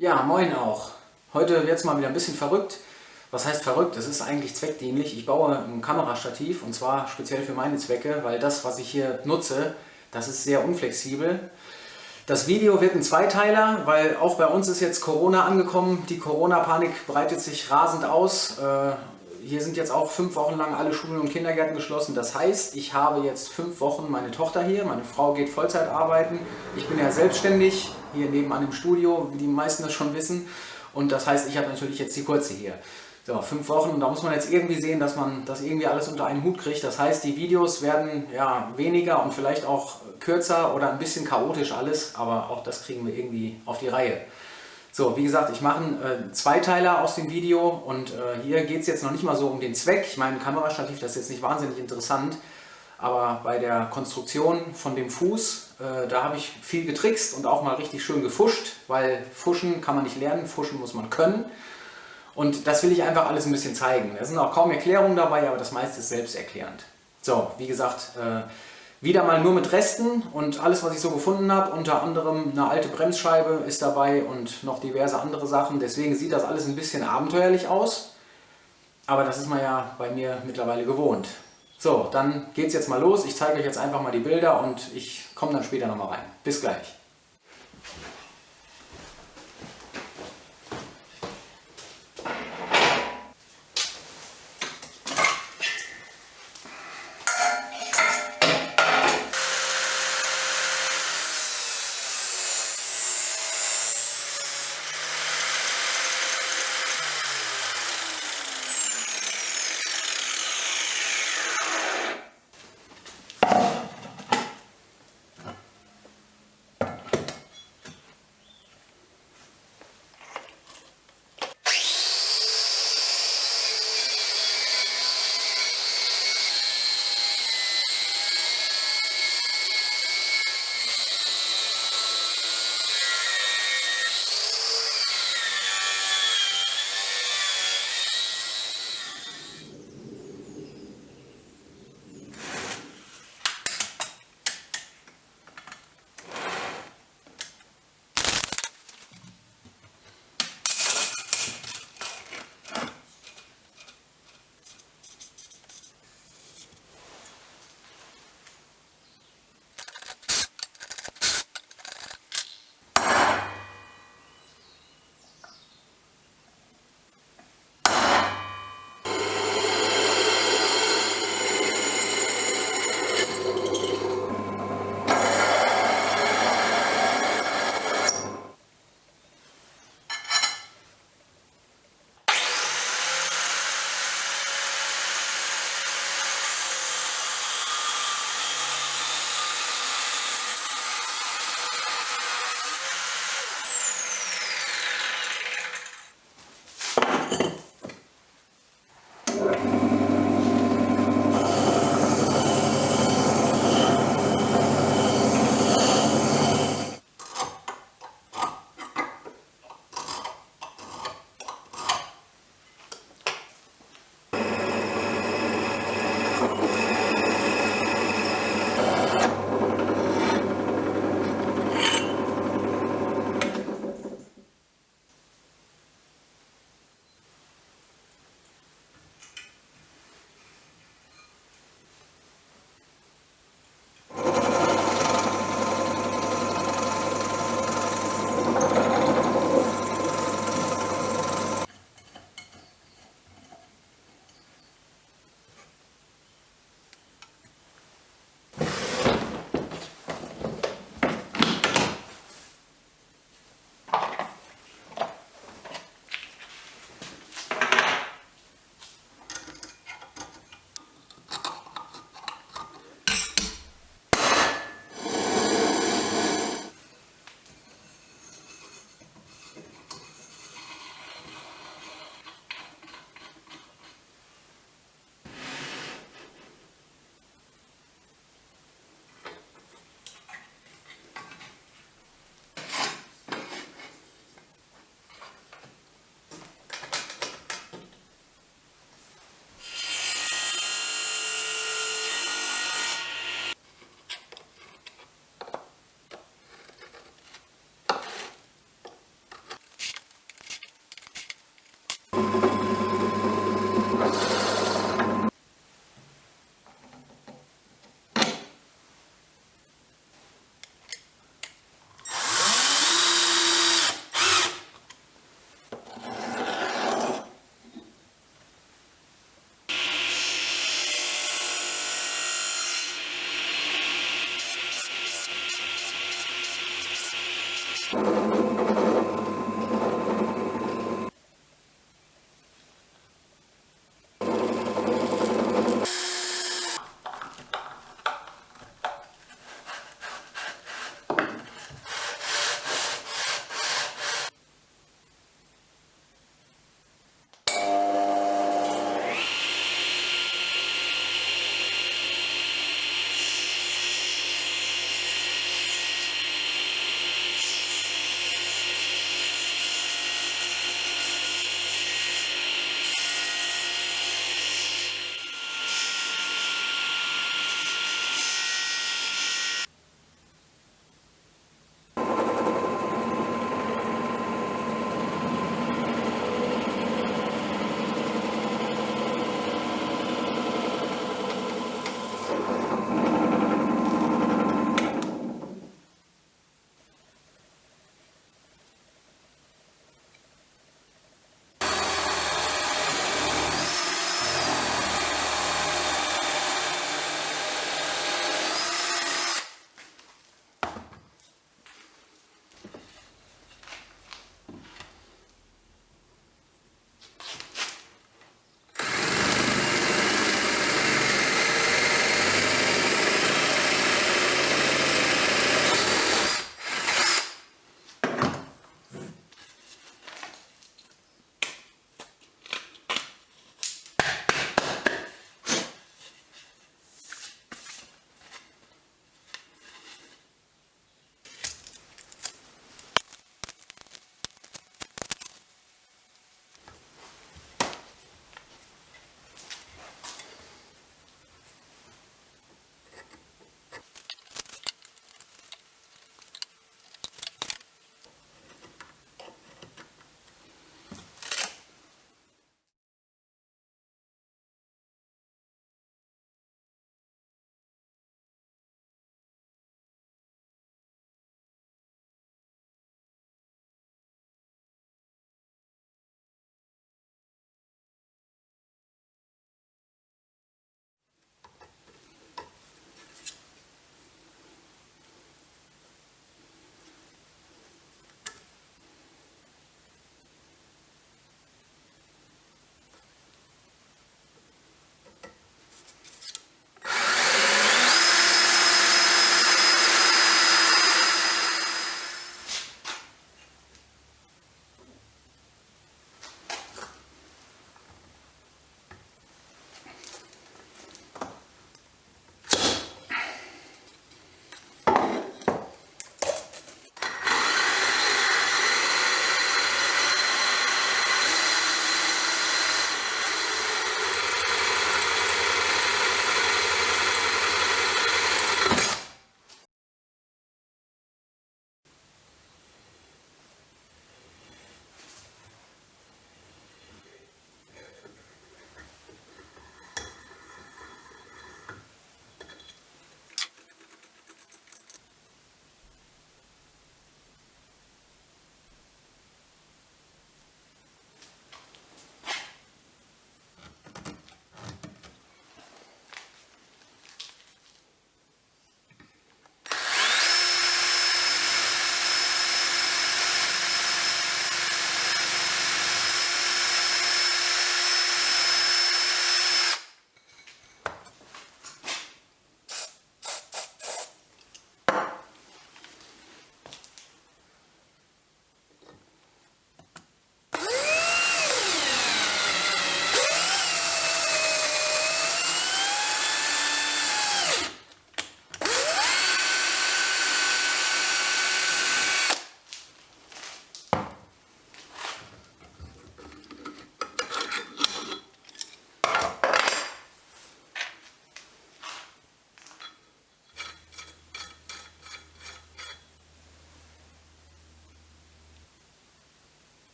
Ja, moin auch. Heute wird es mal wieder ein bisschen verrückt. Was heißt verrückt? Es ist eigentlich zweckdienlich. Ich baue ein Kamerastativ und zwar speziell für meine Zwecke, weil das, was ich hier nutze, das ist sehr unflexibel. Das Video wird ein Zweiteiler, weil auch bei uns ist jetzt Corona angekommen. Die Corona-Panik breitet sich rasend aus. Hier sind jetzt auch 5 Wochen lang alle Schulen und Kindergärten geschlossen. Das heißt, ich habe jetzt 5 Wochen meine Tochter hier. Meine Frau geht Vollzeit arbeiten. Ich bin ja selbstständig, hier nebenan im Studio, wie die meisten das schon wissen. Und das heißt, ich habe natürlich jetzt die Kurze hier. So, 5 Wochen, und da muss man jetzt irgendwie sehen, dass man das irgendwie alles unter einen Hut kriegt. Das heißt, die Videos werden ja weniger und vielleicht auch kürzer oder ein bisschen chaotisch alles, aber auch das kriegen wir irgendwie auf die Reihe. So, wie gesagt, ich mache einen Zweiteiler aus dem Video und hier geht es jetzt noch nicht mal so um den Zweck. Ich meine, ein Kamerastativ, das ist jetzt nicht wahnsinnig interessant, aber bei der Konstruktion von dem Fuß, da habe ich viel getrickst und auch mal richtig schön gefuscht, weil fuschen kann man nicht lernen, fuschen muss man können. Und das will ich einfach alles ein bisschen zeigen. Da sind auch kaum Erklärungen dabei, aber das meiste ist selbsterklärend. So, wie gesagt, wieder mal nur mit Resten und alles, was ich so gefunden habe, unter anderem eine alte Bremsscheibe ist dabei und noch diverse andere Sachen. Deswegen sieht das alles ein bisschen abenteuerlich aus, aber das ist man ja bei mir mittlerweile gewohnt. So, dann geht's jetzt mal los. Ich zeige euch jetzt einfach mal die Bilder und ich komme dann später nochmal rein. Bis gleich.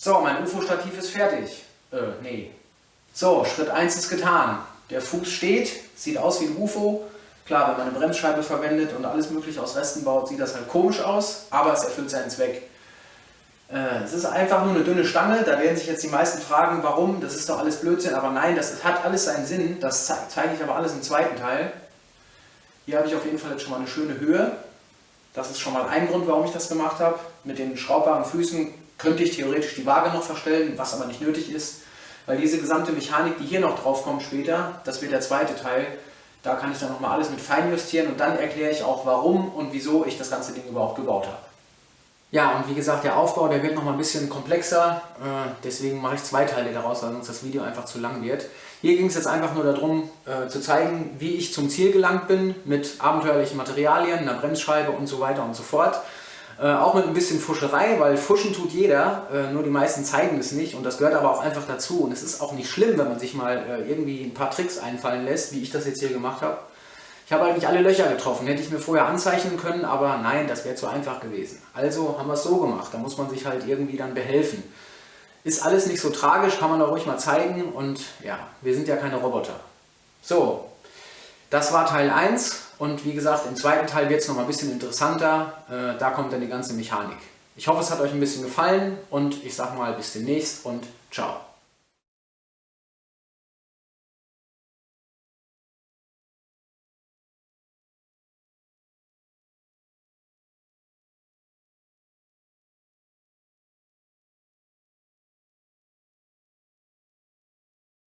So, mein UFO-Stativ ist fertig. Nee. So, Schritt 1 ist getan. Der Fuß steht, sieht aus wie ein UFO. Klar, wenn man eine Bremsscheibe verwendet und alles mögliche aus Resten baut, sieht das halt komisch aus, aber es erfüllt seinen Zweck. Es ist einfach nur eine dünne Stange, da werden sich jetzt die meisten fragen, warum, das ist doch alles Blödsinn, aber nein, das hat alles seinen Sinn, das zeige ich aber alles im zweiten Teil. Hier habe ich auf jeden Fall jetzt schon mal eine schöne Höhe. Das ist schon mal ein Grund, warum ich das gemacht habe. Mit den schraubbaren Füßen könnte ich theoretisch die Waage noch verstellen, was aber nicht nötig ist, weil diese gesamte Mechanik, die hier noch drauf kommt später, das wird der zweite Teil, da kann ich dann nochmal alles mit fein justieren und dann erkläre ich auch, warum und wieso ich das ganze Ding überhaupt gebaut habe. Ja, und wie gesagt, der Aufbau, der wird nochmal ein bisschen komplexer, deswegen mache ich zwei Teile daraus, weil sonst das Video einfach zu lang wird. Hier ging es jetzt einfach nur darum, zu zeigen, wie ich zum Ziel gelangt bin, mit abenteuerlichen Materialien, einer Bremsscheibe und so weiter und so fort. Auch mit ein bisschen Fuscherei, weil Fuschen tut jeder, nur die meisten zeigen es nicht und das gehört aber auch einfach dazu. Und es ist auch nicht schlimm, wenn man sich mal irgendwie ein paar Tricks einfallen lässt, wie ich das jetzt hier gemacht habe. Ich habe eigentlich alle Löcher getroffen, hätte ich mir vorher anzeichnen können, aber nein, das wäre zu einfach gewesen. Also haben wir es so gemacht, da muss man sich halt irgendwie dann behelfen. Ist alles nicht so tragisch, kann man da ruhig mal zeigen und ja, wir sind ja keine Roboter. So, das war Teil 1. Und wie gesagt, im zweiten Teil wird es noch mal ein bisschen interessanter. Da kommt dann die ganze Mechanik. Ich hoffe, es hat euch ein bisschen gefallen und ich sage mal bis demnächst und ciao.